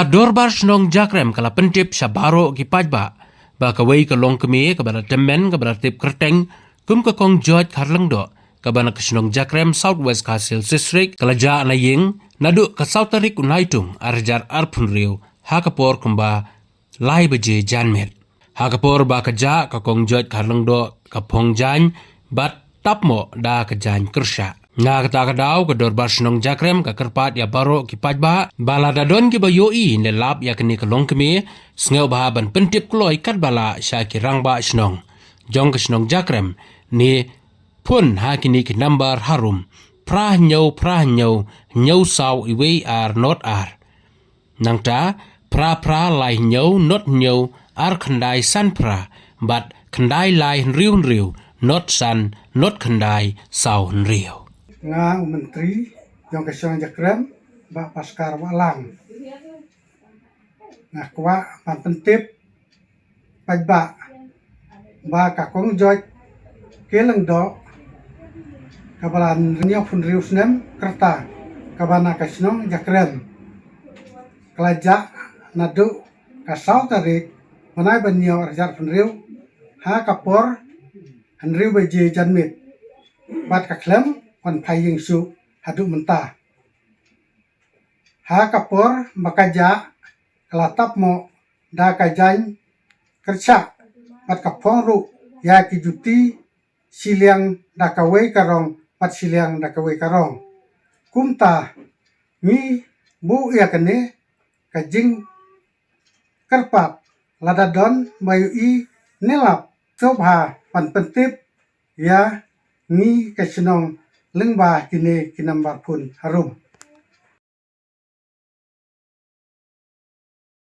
Ba dorbar snong jakrem kala pentip sabaro ki pajba. Ba kawai ka long kemi ka bala temen ka bala tip kerteng kum ka kong jot karlang do. Ka bana ka snong jakrem Southwest Castle District kala ja na ying nadu ka Sautarik unaitung arjar arpun riu hakapor kumba lai baje janmet. Hakapor ba ka ja ka kong jot karlang do ka pong jan bat tapmo da ka jan kersha. Nga kata daw ka dorbar snong jakrem ka kerpat ya baro ki pajba bala dadon ki bayoi ne lap ya kini kalong kemi sngaw bahaban pentip kloy kat bala sya ki rangba snong jong ka snong jakrem ni pun ha kini ki number harum prah nyau nyau saw iwe ar not ar nangta pra lai nyau not nyau ar khandai san pra bat khandai lai riu not san not khandai saw riu nga menteri yang kesong jakrem ba paskar walang nga kwa pantip pajba ba kakong joy kelang do kabalan nyok fun rius nem kerta kabana kasnong jakrem kelaja nadu kasau tarik manai banyo arjar fun riu ha kapor hanriu beje janmit bat kaklem kon paying su hadu mentah. Ha kapor makaja kelatap mo da kajan kerja pat kapong ru ya kijuti siliang da kawai karong pat siliang da kawai karong. Kumta mi bu ya kene kajing kerpat ladadon mayui nelap sobha pan pentip ya ni kasenong lengba kini kinambar pun harum.